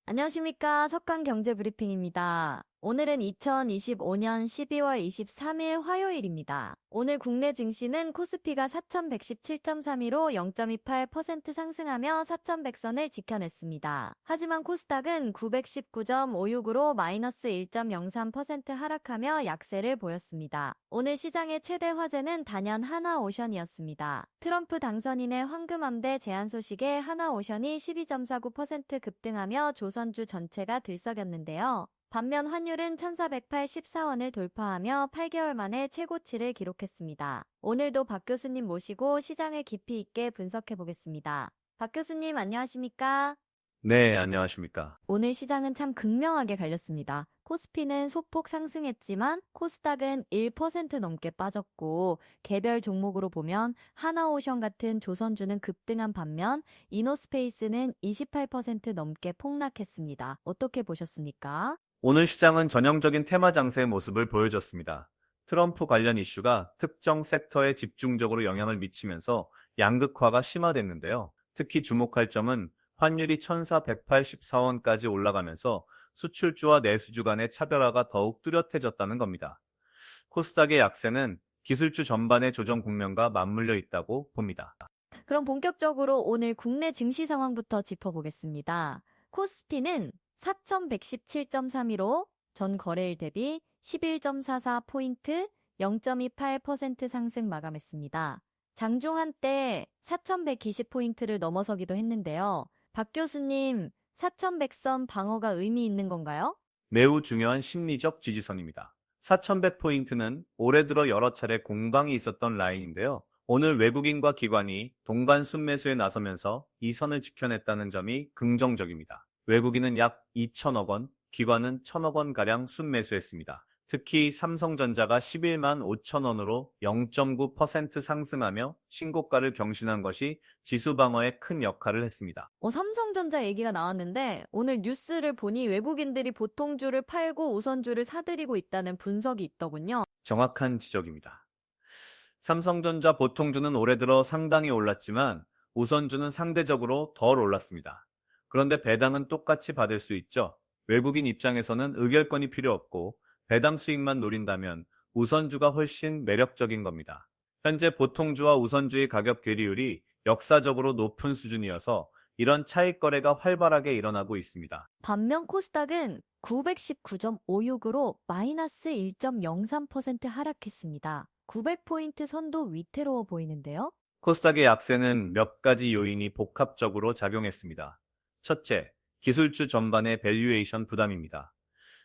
안녕하십니까. 석강경제브리핑입니다. 오늘은 2025년 12월 23일 화요일입니다. 오늘 국내 증시는 코스피가 4117.32로 0.28% 상승하며 4100선을 지켜냈습니다. 하지만 코스닥은 919.56으로 마이너스 1.03% 하락하며 약세를 보였습니다. 오늘 시장의 최대 화제는 단연 하나오션이었습니다. 트럼프 당선인의 황금암대 제안 소식에 하나오션이 12.49% 급등하며 조선주 전체가 들썩였는데요. 반면 환율은 1484원을 돌파하며 8개월 만에 최고치를 기록했습니다. 오늘도 박 교수님 모시고 시장을 깊이 있게 분석해 보겠습니다. 박 교수님 안녕하십니까? 네, 안녕하십니까. 오늘 시장은 참 극명하게 갈렸습니다. 코스피는 소폭 상승했지만 코스닥은 1% 넘게 빠졌고 개별 종목으로 보면 하나오션 같은 조선주는 급등한 반면 이노스페이스는 28% 넘게 폭락했습니다. 어떻게 보셨습니까? 오늘 시장은 전형적인 테마 장세의 모습을 보여줬습니다. 트럼프 관련 이슈가 특정 섹터에 집중적으로 영향을 미치면서 양극화가 심화됐는데요. 특히 주목할 점은 환율이 1484원까지 올라가면서 수출주와 내수주 간의 차별화가 더욱 뚜렷해졌다는 겁니다. 코스닥의 약세는 기술주 전반의 조정 국면과 맞물려 있다고 봅니다. 그럼 본격적으로 오늘 국내 증시 상황부터 짚어보겠습니다. 코스피는 4117.32로 전 거래일 대비 11.44포인트 0.28% 상승 마감했습니다. 장중 한때 4120포인트를 넘어서기도 했는데요. 박 교수님, 4100선 방어가 의미 있는 건가요? 매우 중요한 심리적 지지선입니다. 4100포인트는 올해 들어 여러 차례 공방이 있었던 라인인데요. 오늘 외국인과 기관이 동반 순매수에 나서면서 이 선을 지켜냈다는 점이 긍정적입니다. 외국인은 약 2천억 원, 기관은 1천억 원가량 순매수했습니다. 특히 삼성전자가 11만 5천 원으로 0.9% 상승하며 신고가를 경신한 것이 지수 방어에 큰 역할을 했습니다. 삼성전자 얘기가 나왔는데 오늘 뉴스를 보니 외국인들이 보통주를 팔고 우선주를 사들이고 있다는 분석이 있더군요. 정확한 지적입니다. 삼성전자 보통주는 올해 들어 상당히 올랐지만 우선주는 상대적으로 덜 올랐습니다. 그런데 배당은 똑같이 받을 수 있죠. 외국인 입장에서는 의결권이 필요 없고 배당 수익만 노린다면 우선주가 훨씬 매력적인 겁니다. 현재 보통주와 우선주의 가격 괴리율이 역사적으로 높은 수준이어서 이런 차익 거래가 활발하게 일어나고 있습니다. 반면 코스닥은 919.56으로 마이너스 1.03% 하락했습니다. 900포인트 선도 위태로워 보이는데요. 코스닥의 약세는 몇 가지 요인이 복합적으로 작용했습니다. 첫째, 기술주 전반의 밸류에이션 부담입니다.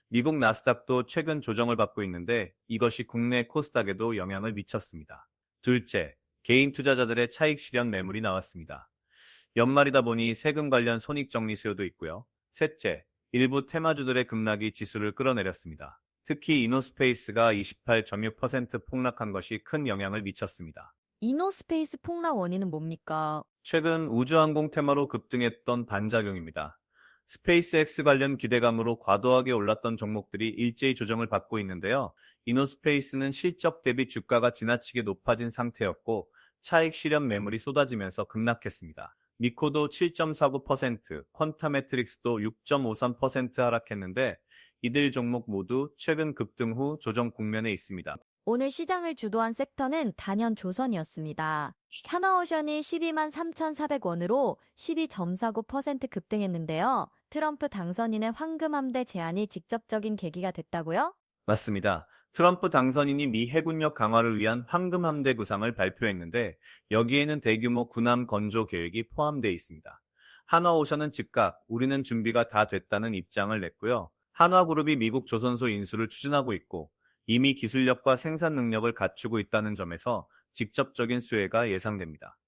미국 나스닥도 최근 조정을 받고 있는데 이것이 국내 코스닥에도 영향을 미쳤습니다. 둘째, 개인 투자자들의 차익 실현 매물이 나왔습니다. 연말이다 보니 세금 관련 손익 정리 수요도 있고요. 셋째, 일부 테마주들의 급락이 지수를 끌어내렸습니다. 특히 이노스페이스가 28.6% 폭락한 것이 큰 영향을 미쳤습니다. 이노스페이스 폭락 원인은 뭡니까? 최근 우주항공 테마로 급등했던 반작용입니다. 스페이스X 관련 기대감으로 과도하게 올랐던 종목들이 일제히 조정을 받고 있는데요. 이노스페이스는 실적 대비 주가가 지나치게 높아진 상태였고 차익 실현 매물이 쏟아지면서 급락했습니다. 미코도 7.49%, 퀀타매트릭스도 6.53% 하락했는데 이들 종목 모두 최근 급등 후 조정 국면에 있습니다. 오늘 시장을 주도한 섹터는 단연 조선이었습니다. 하나오션이 12만 3,400원으로 12.49% 급등했는데요. 트럼프 당선인의 황금함대 제안이 직접적인 계기가 됐다고요? 맞습니다. 트럼프 당선인이 미 해군력 강화를 위한 황금 함대 구상을 발표했는데 여기에는 대규모 군함 건조 계획이 포함되어 있습니다. 한화오션은 즉각 우리는 준비가 다 됐다는 입장을 냈고요. 한화그룹이 미국 조선소 인수를 추진하고 있고 이미 기술력과 생산 능력을 갖추고 있다는 점에서 직접적인 수혜가 예상됩니다.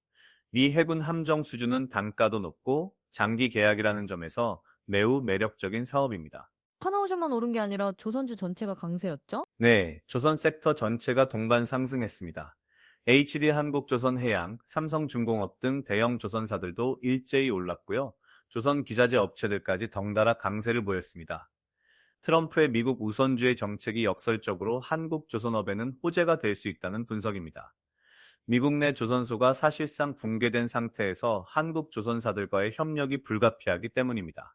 미 해군 함정 수주는 단가도 높고 장기 계약이라는 점에서 매우 매력적인 사업입니다. 하나오션만 오른 게 아니라 조선주 전체가 강세였죠? 네, 조선 섹터 전체가 동반 상승했습니다. HD 한국조선해양, 삼성중공업 등 대형 조선사들도 일제히 올랐고요. 조선 기자재 업체들까지 덩달아 강세를 보였습니다. 트럼프의 미국 우선주의 정책이 역설적으로 한국 조선업에는 호재가 될 수 있다는 분석입니다. 미국 내 조선소가 사실상 붕괴된 상태에서 한국 조선사들과의 협력이 불가피하기 때문입니다.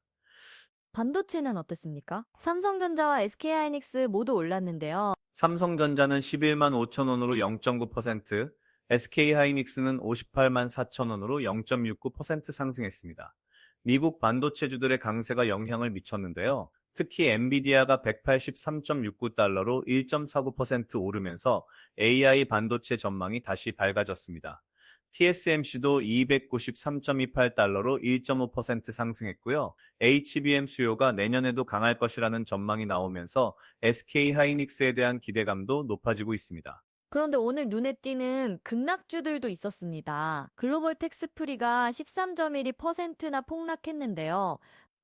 반도체는 어땠습니까? 삼성전자와 SK하이닉스 모두 올랐는데요. 삼성전자는 11만 5천 원으로 0.9%, SK하이닉스는 58만 4천 원으로 0.69% 상승했습니다. 미국 반도체주들의 강세가 영향을 미쳤는데요. 특히 엔비디아가 183.69달러로 1.49% 오르면서 AI 반도체 전망이 다시 밝아졌습니다. TSMC도 293.28달러로 1.5% 상승했고요. HBM 수요가 내년에도 강할 것이라는 전망이 나오면서 SK하이닉스에 대한 기대감도 높아지고 있습니다. 그런데 오늘 눈에 띄는 급락주들도 있었습니다. 글로벌 텍스프리가 13.12%나 폭락했는데요.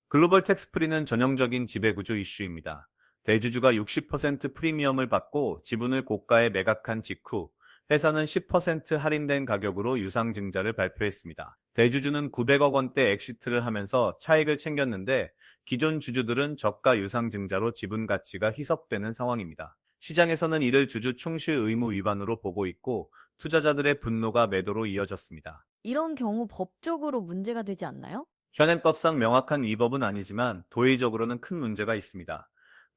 글로벌 텍스프리는 전형적인 지배구조 이슈입니다. 대주주가 60% 프리미엄을 받고 지분을 고가에 매각한 직후 회사는 10% 할인된 가격으로 유상증자를 발표했습니다. 대주주는 900억 원대 엑시트를 하면서 차익을 챙겼는데 기존 주주들은 저가 유상증자로 지분 가치가 희석되는 상황입니다. 시장에서는 이를 주주 충실 의무 위반으로 보고 있고 투자자들의 분노가 매도로 이어졌습니다. 이런 경우 법적으로 문제가 되지 않나요? 현행법상 명확한 위법은 아니지만 도의적으로는 큰 문제가 있습니다.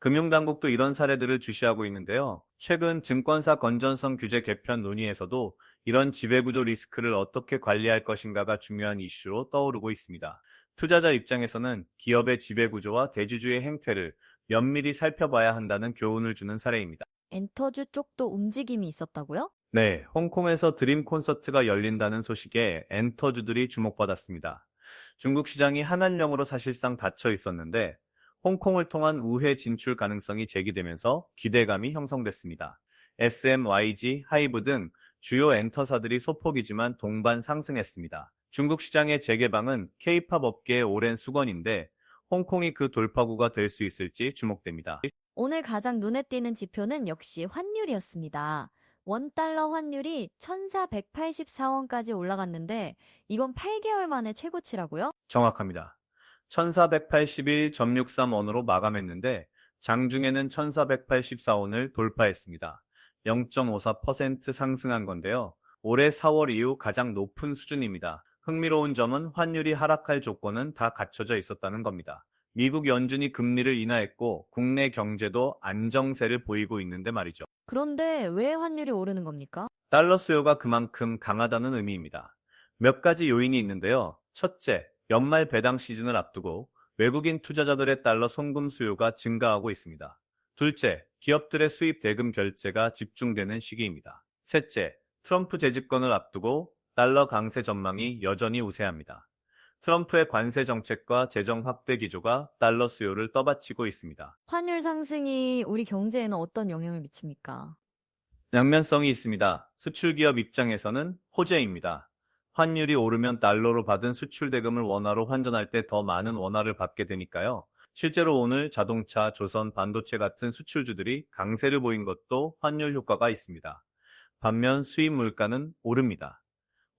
금융당국도 이런 사례들을 주시하고 있는데요. 최근 증권사 건전성 규제 개편 논의에서도 이런 지배구조 리스크를 어떻게 관리할 것인가가 중요한 이슈로 떠오르고 있습니다. 투자자 입장에서는 기업의 지배구조와 대주주의 행태를 면밀히 살펴봐야 한다는 교훈을 주는 사례입니다. 엔터주 쪽도 움직임이 있었다고요? 네, 홍콩에서 드림 콘서트가 열린다는 소식에 엔터주들이 주목받았습니다. 중국 시장이 한한령으로 사실상 닫혀 있었는데 홍콩을 통한 우회 진출 가능성이 제기되면서 기대감이 형성됐습니다. SMYG, 하이브 등 주요 엔터사들이 소폭이지만 동반 상승했습니다. 중국 시장의 재개방은 K-팝 업계의 오랜 수건인데 홍콩이 그 돌파구가 될 수 있을지 주목됩니다. 오늘 가장 눈에 띄는 지표는 역시 환율이었습니다. 원달러 환율이 1,484원까지 올라갔는데 이건 8개월 만에 최고치라고요? 정확합니다. 1481.63원으로 마감했는데 장중에는 1484원을 돌파했습니다. 0.54% 상승한 건데요. 올해 4월 이후 가장 높은 수준입니다. 흥미로운 점은 환율이 하락할 조건은 다 갖춰져 있었다는 겁니다. 미국 연준이 금리를 인하했고 국내 경제도 안정세를 보이고 있는데 말이죠. 그런데 왜 환율이 오르는 겁니까? 달러 수요가 그만큼 강하다는 의미입니다. 몇 가지 요인이 있는데요. 첫째, 연말 배당 시즌을 앞두고 외국인 투자자들의 달러 송금 수요가 증가하고 있습니다. 둘째, 기업들의 수입 대금 결제가 집중되는 시기입니다. 셋째, 트럼프 재집권을 앞두고 달러 강세 전망이 여전히 우세합니다. 트럼프의 관세 정책과 재정 확대 기조가 달러 수요를 떠받치고 있습니다. 환율 상승이 우리 경제에는 어떤 영향을 미칩니까? 양면성이 있습니다. 수출기업 입장에서는 호재입니다. 환율이 오르면 달러로 받은 수출 대금을 원화로 환전할 때 더 많은 원화를 받게 되니까요. 실제로 오늘 자동차, 조선, 반도체 같은 수출주들이 강세를 보인 것도 환율 효과가 있습니다. 반면 수입 물가는 오릅니다.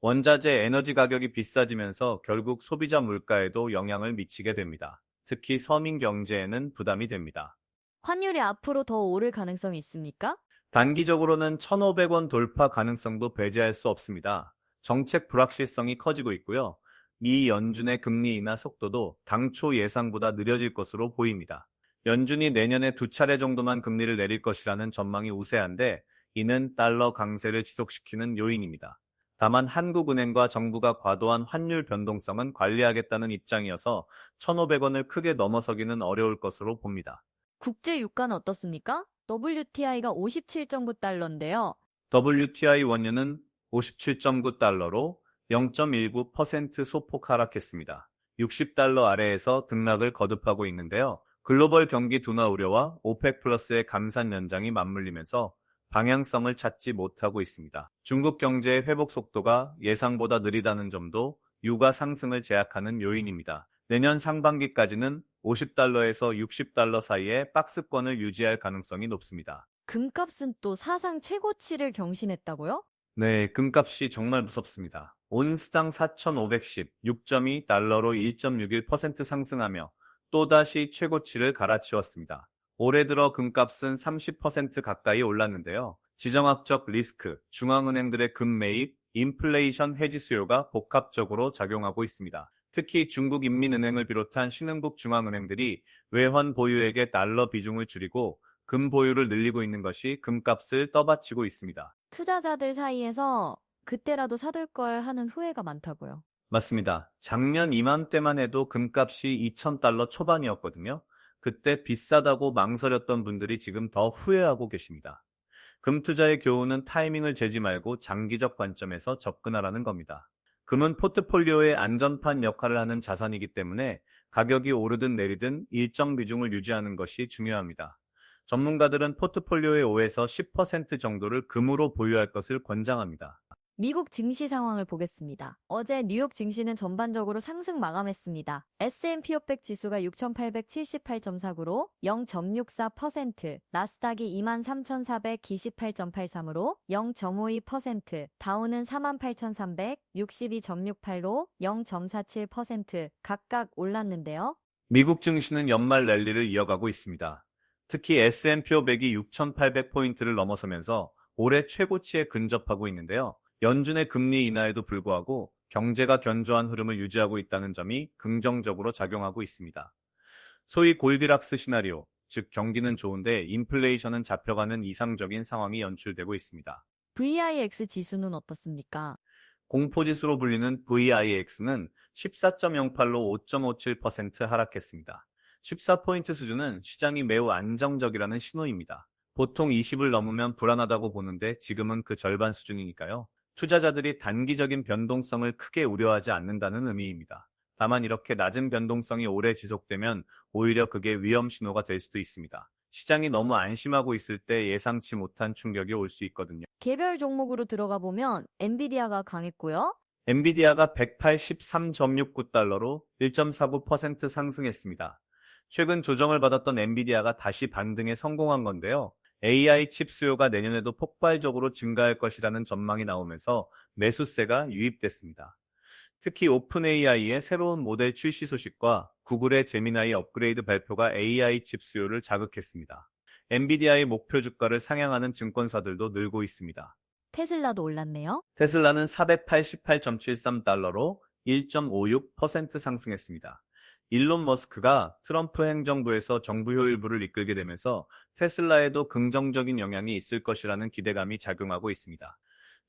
원자재, 에너지 가격이 비싸지면서 결국 소비자 물가에도 영향을 미치게 됩니다. 특히 서민 경제에는 부담이 됩니다. 환율이 앞으로 더 오를 가능성이 있습니까? 단기적으로는 1,500원 돌파 가능성도 배제할 수 없습니다. 정책 불확실성이 커지고 있고요. 미 연준의 금리 인하 속도도 당초 예상보다 느려질 것으로 보입니다. 연준이 내년에 2차례 정도만 금리를 내릴 것이라는 전망이 우세한데 이는 달러 강세를 지속시키는 요인입니다. 다만 한국은행과 정부가 과도한 환율 변동성은 관리하겠다는 입장이어서 1,500원을 크게 넘어서기는 어려울 것으로 봅니다. 국제 유가는 어떻습니까? WTI가 57.9달러인데요. WTI 원유는 57.9달러로 0.19% 소폭 하락했습니다. 60달러 아래에서 등락을 거듭하고 있는데요. 글로벌 경기 둔화 우려와 오펙 플러스의 감산 연장이 맞물리면서 방향성을 찾지 못하고 있습니다. 중국 경제의 회복 속도가 예상보다 느리다는 점도 유가 상승을 제약하는 요인입니다. 내년 상반기까지는 50달러에서 60달러 사이의 박스권을 유지할 가능성이 높습니다. 금값은 또 사상 최고치를 경신했다고요? 네, 금값이 정말 무섭습니다. 온스당 4,510, 6.2달러로 1.61% 상승하며 또다시 최고치를 갈아치웠습니다. 올해 들어 금값은 30% 가까이 올랐는데요. 지정학적 리스크, 중앙은행들의 금 매입, 인플레이션 해지 수요가 복합적으로 작용하고 있습니다. 특히 중국인민은행을 비롯한 신흥국 중앙은행들이 외환 보유액의 달러 비중을 줄이고 금 보유를 늘리고 있는 것이 금값을 떠받치고 있습니다. 투자자들 사이에서 그때라도 사둘 걸 하는 후회가 많다고요. 맞습니다. 작년 이맘때만 해도 금값이 2,000달러 초반이었거든요. 그때 비싸다고 망설였던 분들이 지금 더 후회하고 계십니다. 금 투자의 교훈은 타이밍을 재지 말고 장기적 관점에서 접근하라는 겁니다. 금은 포트폴리오의 안전판 역할을 하는 자산이기 때문에 가격이 오르든 내리든 일정 비중을 유지하는 것이 중요합니다. 전문가들은 포트폴리오의 5에서 10% 정도를 금으로 보유할 것을 권장합니다. 미국 증시 상황을 보겠습니다. 어제 뉴욕 증시는 전반적으로 상승 마감했습니다. S&P 500 지수가 6,878.49로 0.64%, 나스닥이 23,428.83으로 0.52%, 다우는 48,362.68로 0.47% 각각 올랐는데요. 미국 증시는 연말 랠리를 이어가고 있습니다. 특히 S&P 500이 6,800포인트를 넘어서면서 올해 최고치에 근접하고 있는데요. 연준의 금리 인하에도 불구하고 경제가 견조한 흐름을 유지하고 있다는 점이 긍정적으로 작용하고 있습니다. 소위 골디락스 시나리오, 즉 경기는 좋은데 인플레이션은 잡혀가는 이상적인 상황이 연출되고 있습니다. VIX 지수는 어떻습니까? 공포지수로 불리는 VIX는 14.08로 5.57% 하락했습니다. 14포인트 수준은 시장이 매우 안정적이라는 신호입니다. 보통 20을 넘으면 불안하다고 보는데 지금은 그 절반 수준이니까요. 투자자들이 단기적인 변동성을 크게 우려하지 않는다는 의미입니다. 다만 이렇게 낮은 변동성이 오래 지속되면 오히려 그게 위험 신호가 될 수도 있습니다. 시장이 너무 안심하고 있을 때 예상치 못한 충격이 올 수 있거든요. 개별 종목으로 들어가 보면 엔비디아가 강했고요. 엔비디아가 183.69달러로 1.49% 상승했습니다. 최근 조정을 받았던 엔비디아가 다시 반등에 성공한 건데요. AI 칩 수요가 내년에도 폭발적으로 증가할 것이라는 전망이 나오면서 매수세가 유입됐습니다. 특히 오픈 AI의 새로운 모델 출시 소식과 구글의 제미나이 업그레이드 발표가 AI 칩 수요를 자극했습니다. 엔비디아의 목표 주가를 상향하는 증권사들도 늘고 있습니다. 테슬라도 올랐네요. 테슬라는 488.73달러로 1.56% 상승했습니다. 일론 머스크가 트럼프 행정부에서 정부 효율부를 이끌게 되면서 테슬라에도 긍정적인 영향이 있을 것이라는 기대감이 작용하고 있습니다.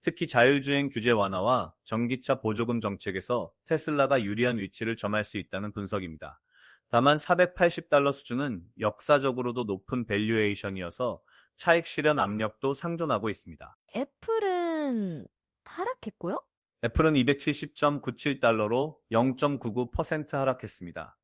특히 자율주행 규제 완화와 전기차 보조금 정책에서 테슬라가 유리한 위치를 점할 수 있다는 분석입니다. 다만 480달러 수준은 역사적으로도 높은 밸류에이션이어서 차익 실현 압력도 상존하고 있습니다. 애플은 하락했고요. 애플은 270.97달러로 0.99% 하락했습니다.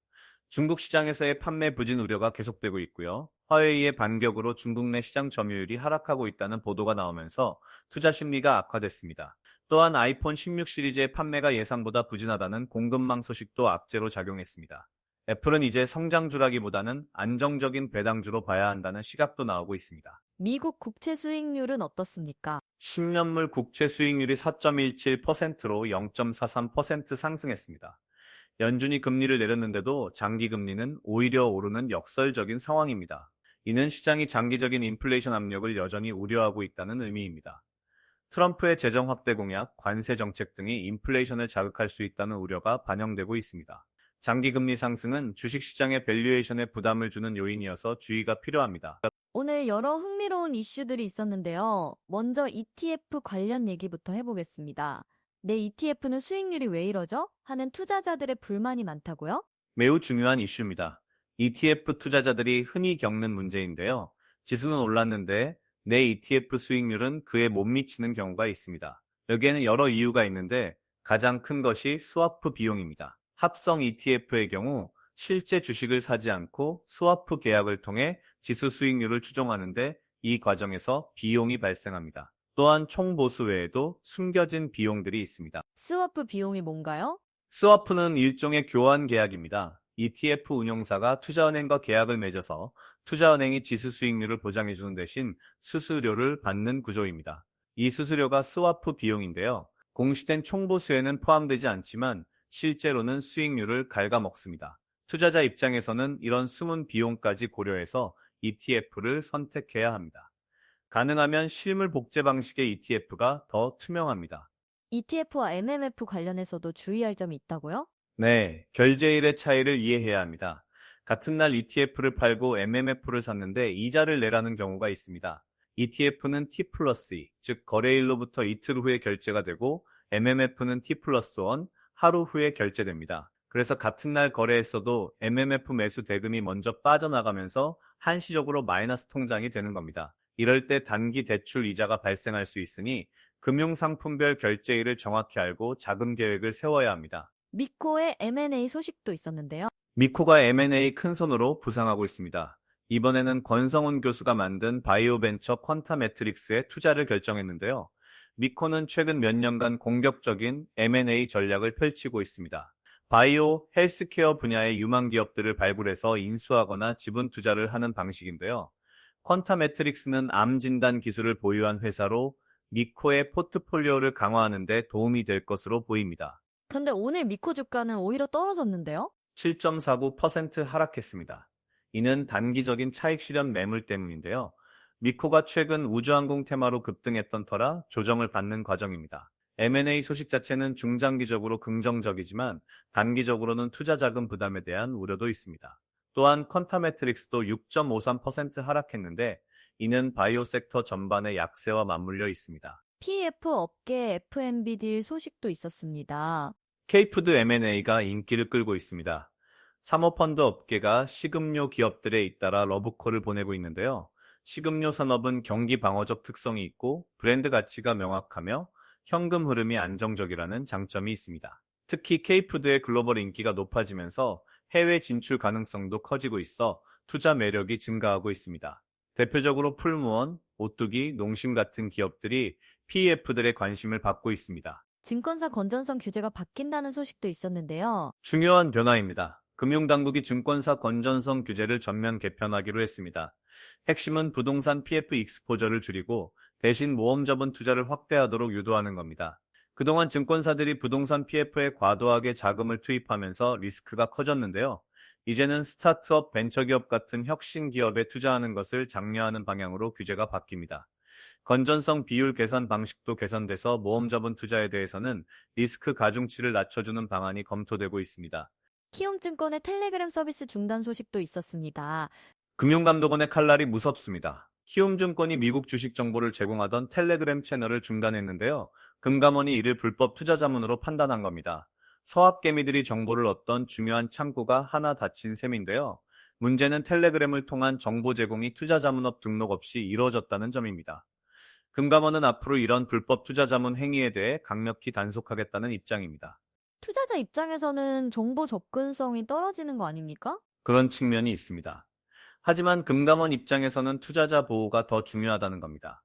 중국 시장에서의 판매 부진 우려가 계속되고 있고요. 화웨이의 반격으로 중국 내 시장 점유율이 하락하고 있다는 보도가 나오면서 투자 심리가 악화됐습니다. 또한 아이폰 16 시리즈의 판매가 예상보다 부진하다는 공급망 소식도 악재로 작용했습니다. 애플은 이제 성장주라기보다는 안정적인 배당주로 봐야 한다는 시각도 나오고 있습니다. 미국 국채 수익률은 어떻습니까? 10년물 국채 수익률이 4.17%로 0.43% 상승했습니다. 연준이 금리를 내렸는데도 장기 금리는 오히려 오르는 역설적인 상황입니다. 이는 시장이 장기적인 인플레이션 압력을 여전히 우려하고 있다는 의미입니다. 트럼프의 재정 확대 공약, 관세 정책 등이 인플레이션을 자극할 수 있다는 우려가 반영되고 있습니다. 장기 금리 상승은 주식시장의 밸류에이션에 부담을 주는 요인이어서 주의가 필요합니다. 오늘 여러 흥미로운 이슈들이 있었는데요. 먼저 ETF 관련 얘기부터 해보겠습니다. 내 ETF는 수익률이 왜 이러죠? 하는 투자자들의 불만이 많다고요? 매우 중요한 이슈입니다. ETF 투자자들이 흔히 겪는 문제인데요. 지수는 올랐는데 내 ETF 수익률은 그에 못 미치는 경우가 있습니다. 여기에는 여러 이유가 있는데 가장 큰 것이 스와프 비용입니다. 합성 ETF의 경우 실제 주식을 사지 않고 스와프 계약을 통해 지수 수익률을 추정하는데 이 과정에서 비용이 발생합니다. 또한 총보수 외에도 숨겨진 비용들이 있습니다. 스와프 비용이 뭔가요? 스와프는 일종의 교환 계약입니다. ETF 운용사가 투자은행과 계약을 맺어서 투자은행이 지수 수익률을 보장해주는 대신 수수료를 받는 구조입니다. 이 수수료가 스와프 비용인데요. 공시된 총보수에는 포함되지 않지만 실제로는 수익률을 갉아먹습니다. 투자자 입장에서는 이런 숨은 비용까지 고려해서 ETF를 선택해야 합니다. 가능하면 실물 복제 방식의 ETF가 더 투명합니다. ETF와 MMF 관련해서도 주의할 점이 있다고요? 네, 결제일의 차이를 이해해야 합니다. 같은 날 ETF를 팔고 MMF를 샀는데 이자를 내라는 경우가 있습니다. ETF는 T 플러스 2, 즉 거래일로부터 이틀 후에 결제가 되고 MMF는 T 플러스 1, 하루 후에 결제됩니다. 그래서 같은 날 거래했어도 MMF 매수 대금이 먼저 빠져나가면서 한시적으로 마이너스 통장이 되는 겁니다. 이럴 때 단기 대출 이자가 발생할 수 있으니 금융상품별 결제일을 정확히 알고 자금 계획을 세워야 합니다. 미코의 M&A 소식도 있었는데요. 미코가 M&A 큰손으로 부상하고 있습니다. 이번에는 권성훈 교수가 만든 바이오벤처 퀀타매트릭스에 투자를 결정했는데요. 미코는 최근 몇 년간 공격적인 M&A 전략을 펼치고 있습니다. 바이오, 헬스케어 분야의 유망 기업들을 발굴해서 인수하거나 지분 투자를 하는 방식인데요. 퀀타매트릭스는 암 진단 기술을 보유한 회사로 미코의 포트폴리오를 강화하는 데 도움이 될 것으로 보입니다. 근데 오늘 미코 주가는 오히려 떨어졌는데요. 7.49% 하락했습니다. 이는 단기적인 차익 실현 매물 때문인데요. 미코가 최근 우주항공 테마로 급등했던 터라 조정을 받는 과정입니다. M&A 소식 자체는 중장기적으로 긍정적이지만 단기적으로는 투자 자금 부담에 대한 우려도 있습니다. 또한 컨타메트릭스도 6.53% 하락했는데 이는 바이오 섹터 전반의 약세와 맞물려 있습니다. PF 업계 F&B 딜 소식도 있었습니다. K푸드 M&A가 인기를 끌고 있습니다. 사모펀드 업계가 식음료 기업들에 잇따라 러브콜을 보내고 있는데요. 식음료 산업은 경기 방어적 특성이 있고 브랜드 가치가 명확하며 현금 흐름이 안정적이라는 장점이 있습니다. 특히 K푸드의 글로벌 인기가 높아지면서 해외 진출 가능성도 커지고 있어 투자 매력이 증가하고 있습니다. 대표적으로 풀무원, 오뚜기, 농심 같은 기업들이 PEF들의 관심을 받고 있습니다. 증권사 건전성 규제가 바뀐다는 소식도 있었는데요. 중요한 변화입니다. 금융당국이 증권사 건전성 규제를 전면 개편하기로 했습니다. 핵심은 부동산 PF 익스포저를 줄이고 대신 모험 자본 투자를 확대하도록 유도하는 겁니다. 그동안 증권사들이 부동산 PF에 과도하게 자금을 투입하면서 리스크가 커졌는데요. 이제는 스타트업, 벤처기업 같은 혁신 기업에 투자하는 것을 장려하는 방향으로 규제가 바뀝니다. 건전성 비율 계산 방식도 개선돼서 모험 자본 투자에 대해서는 리스크 가중치를 낮춰주는 방안이 검토되고 있습니다. 키움증권의 텔레그램 서비스 중단 소식도 있었습니다. 금융감독원의 칼날이 무섭습니다. 키움증권이 미국 주식 정보를 제공하던 텔레그램 채널을 중단했는데요. 금감원이 이를 불법 투자 자문으로 판단한 겁니다. 서학개미들이 정보를 얻던 중요한 창구가 하나 닫힌 셈인데요. 문제는 텔레그램을 통한 정보 제공이 투자 자문업 등록 없이 이루어졌다는 점입니다. 금감원은 앞으로 이런 불법 투자 자문 행위에 대해 강력히 단속하겠다는 입장입니다. 투자자 입장에서는 정보 접근성이 떨어지는 거 아닙니까? 그런 측면이 있습니다. 하지만 금감원 입장에서는 투자자 보호가 더 중요하다는 겁니다.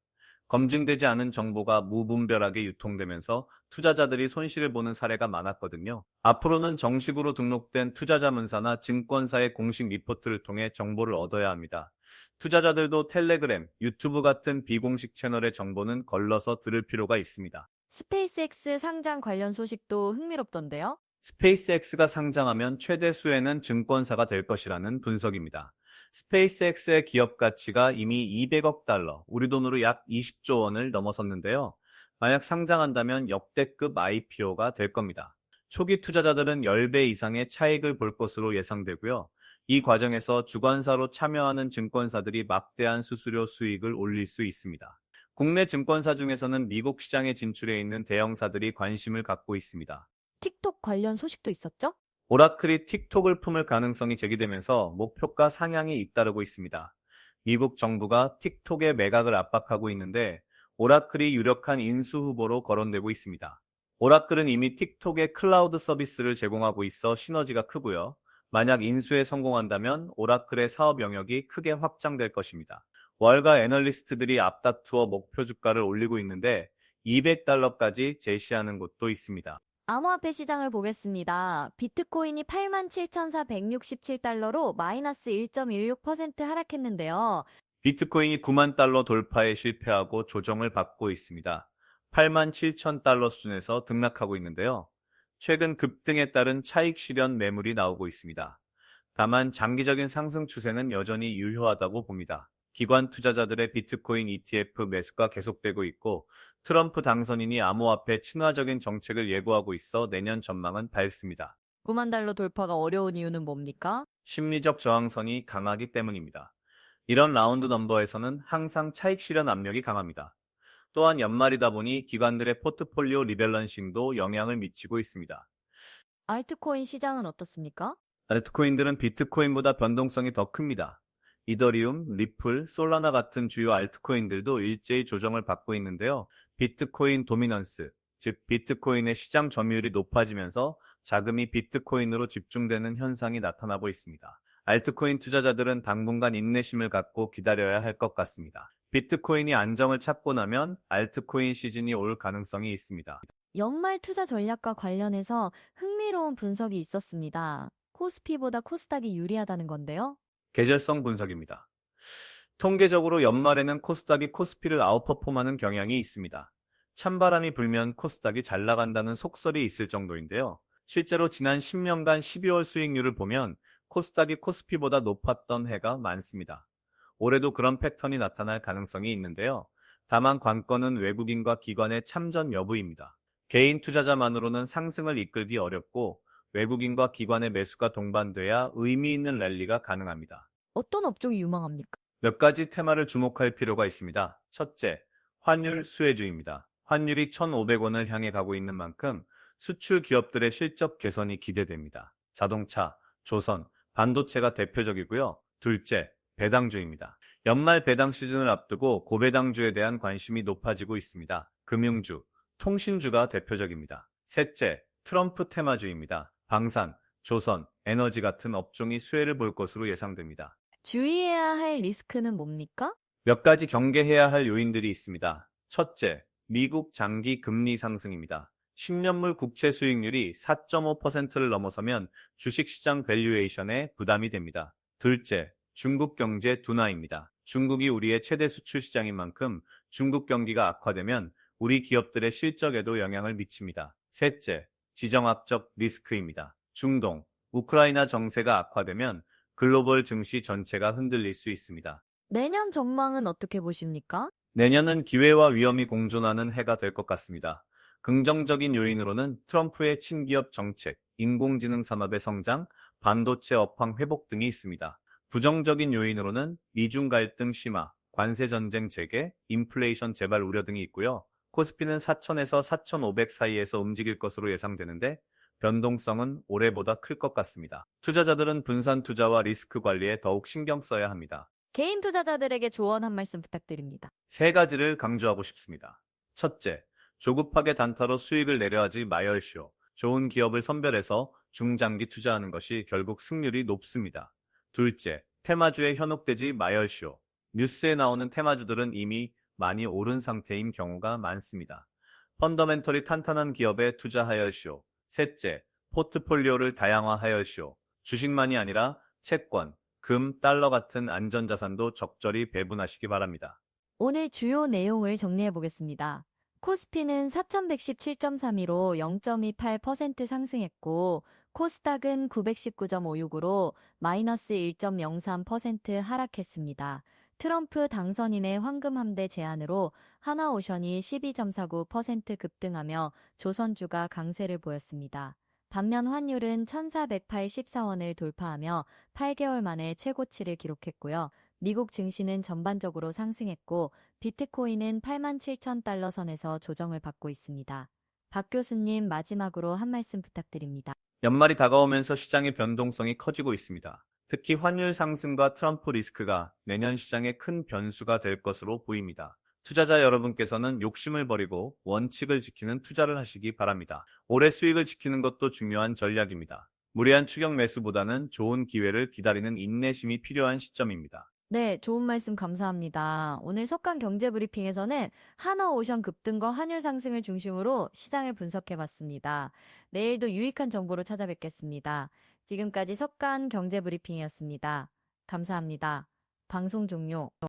검증되지 않은 정보가 무분별하게 유통되면서 투자자들이 손실을 보는 사례가 많았거든요. 앞으로는 정식으로 등록된 투자자문사나 증권사의 공식 리포트를 통해 정보를 얻어야 합니다. 투자자들도 텔레그램, 유튜브 같은 비공식 채널의 정보는 걸러서 들을 필요가 있습니다. 스페이스X 상장 관련 소식도 흥미롭던데요. 스페이스X가 상장하면 최대 수혜는 증권사가 될 것이라는 분석입니다. 스페이스X의 기업 가치가 이미 200억 달러, 우리 돈으로 약 20조 원을 넘어섰는데요. 만약 상장한다면 역대급 IPO가 될 겁니다. 초기 투자자들은 10배 이상의 차익을 볼 것으로 예상되고요. 이 과정에서 주관사로 참여하는 증권사들이 막대한 수수료 수익을 올릴 수 있습니다. 국내 증권사 중에서는 미국 시장에 진출해 있는 대형사들이 관심을 갖고 있습니다. 틱톡 관련 소식도 있었죠? 오라클이 틱톡을 품을 가능성이 제기되면서 목표가 상향이 잇따르고 있습니다. 미국 정부가 틱톡의 매각을 압박하고 있는데 오라클이 유력한 인수 후보로 거론되고 있습니다. 오라클은 이미 틱톡의 클라우드 서비스를 제공하고 있어 시너지가 크고요. 만약 인수에 성공한다면 오라클의 사업 영역이 크게 확장될 것입니다. 월가 애널리스트들이 앞다투어 목표 주가를 올리고 있는데 200달러까지 제시하는 곳도 있습니다. 암호화폐 시장을 보겠습니다. 비트코인이 87,467달러로 마이너스 1.16% 하락했는데요. 비트코인이 9만 달러 돌파에 실패하고 조정을 받고 있습니다. 8만 7천 달러 수준에서 등락하고 있는데요. 최근 급등에 따른 차익 실현 매물이 나오고 있습니다. 다만 장기적인 상승 추세는 여전히 유효하다고 봅니다. 기관 투자자들의 비트코인 ETF 매수가 계속되고 있고 트럼프 당선인이 암호화폐 친화적인 정책을 예고하고 있어 내년 전망은 밝습니다. 9만 달러 돌파가 어려운 이유는 뭡니까? 심리적 저항선이 강하기 때문입니다. 이런 라운드 넘버에서는 항상 차익 실현 압력이 강합니다. 또한 연말이다 보니 기관들의 포트폴리오 리밸런싱도 영향을 미치고 있습니다. 알트코인 시장은 어떻습니까? 알트코인들은 비트코인보다 변동성이 더 큽니다. 이더리움, 리플, 솔라나 같은 주요 알트코인들도 일제히 조정을 받고 있는데요. 비트코인 도미넌스, 즉 비트코인의 시장 점유율이 높아지면서 자금이 비트코인으로 집중되는 현상이 나타나고 있습니다. 알트코인 투자자들은 당분간 인내심을 갖고 기다려야 할 것 같습니다. 비트코인이 안정을 찾고 나면 알트코인 시즌이 올 가능성이 있습니다. 연말 투자 전략과 관련해서 흥미로운 분석이 있었습니다. 코스피보다 코스닥이 유리하다는 건데요. 계절성 분석입니다. 통계적으로 연말에는 코스닥이 코스피를 아웃퍼폼하는 경향이 있습니다. 찬바람이 불면 코스닥이 잘 나간다는 속설이 있을 정도인데요. 실제로 지난 10년간 12월 수익률을 보면 코스닥이 코스피보다 높았던 해가 많습니다. 올해도 그런 패턴이 나타날 가능성이 있는데요. 다만 관건은 외국인과 기관의 참전 여부입니다. 개인 투자자만으로는 상승을 이끌기 어렵고 외국인과 기관의 매수가 동반돼야 의미 있는 랠리가 가능합니다. 어떤 업종이 유망합니까? 몇 가지 테마를 주목할 필요가 있습니다. 첫째, 환율 수혜주입니다. 환율이 1,500원을 향해 가고 있는 만큼 수출 기업들의 실적 개선이 기대됩니다. 자동차, 조선, 반도체가 대표적이고요. 둘째, 배당주입니다. 연말 배당 시즌을 앞두고 고배당주에 대한 관심이 높아지고 있습니다. 금융주, 통신주가 대표적입니다. 셋째, 트럼프 테마주입니다. 방산, 조선, 에너지 같은 업종이 수혜를 볼 것으로 예상됩니다. 주의해야 할 리스크는 뭡니까? 몇 가지 경계해야 할 요인들이 있습니다. 첫째, 미국 장기 금리 상승입니다. 10년물 국채 수익률이 4.5%를 넘어서면 주식시장 밸류에이션에 부담이 됩니다. 둘째, 중국 경제 둔화입니다. 중국이 우리의 최대 수출 시장인 만큼 중국 경기가 악화되면 우리 기업들의 실적에도 영향을 미칩니다. 셋째, 지정학적 리스크입니다. 중동, 우크라이나 정세가 악화되면 글로벌 증시 전체가 흔들릴 수 있습니다. 내년 전망은 어떻게 보십니까? 내년은 기회와 위험이 공존하는 해가 될 것 같습니다. 긍정적인 요인으로는 트럼프의 친기업 정책, 인공지능 산업의 성장, 반도체 업황 회복 등이 있습니다. 부정적인 요인으로는 미중 갈등 심화, 관세 전쟁 재개, 인플레이션 재발 우려 등이 있고요. 코스피는 4,000에서 4,500 사이에서 움직일 것으로 예상되는데 변동성은 올해보다 클 것 같습니다. 투자자들은 분산 투자와 리스크 관리에 더욱 신경 써야 합니다. 개인 투자자들에게 조언 한 말씀 부탁드립니다. 세 가지를 강조하고 싶습니다. 첫째, 조급하게 단타로 수익을 내려하지 마열쇼. 좋은 기업을 선별해서 중장기 투자하는 것이 결국 승률이 높습니다. 둘째, 테마주에 현혹되지 마열쇼. 뉴스에 나오는 테마주들은 이미 많이 오른 상태인 경우가 많습니다. 펀더멘털이 탄탄한 기업에 투자하열쇼. 셋째, 포트폴리오를 다양화하열쇼. 주식만이 아니라 채권, 금, 달러 같은 안전자산도 적절히 배분하시기 바랍니다. 오늘 주요 내용을 정리해 보겠습니다. 코스피는 4117.32로 0.28% 상승했고, 코스닥은 919.56으로 마이너스 1.03% 하락했습니다. 트럼프 당선인의 황금 함대 제안으로 하나오션이 12.49% 급등하며 조선주가 강세를 보였습니다. 반면 환율은 1,484원을 돌파하며 8개월 만에 최고치를 기록했고요. 미국 증시는 전반적으로 상승했고 비트코인은 87,000달러 선에서 조정을 받고 있습니다. 박 교수님 마지막으로 한 말씀 부탁드립니다. 연말이 다가오면서 시장의 변동성이 커지고 있습니다. 특히 환율 상승과 트럼프 리스크가 내년 시장에 큰 변수가 될 것으로 보입니다. 투자자 여러분께서는 욕심을 버리고 원칙을 지키는 투자를 하시기 바랍니다. 올해 수익을 지키는 것도 중요한 전략입니다. 무리한 추격 매수보다는 좋은 기회를 기다리는 인내심이 필요한 시점입니다. 네, 좋은 말씀 감사합니다. 오늘 석간 경제 브리핑에서는 하나오션 급등과 환율 상승을 중심으로 시장을 분석해 봤습니다. 내일도 유익한 정보로 찾아뵙겠습니다. 지금까지 석간 경제 브리핑이었습니다. 감사합니다. 방송 종료.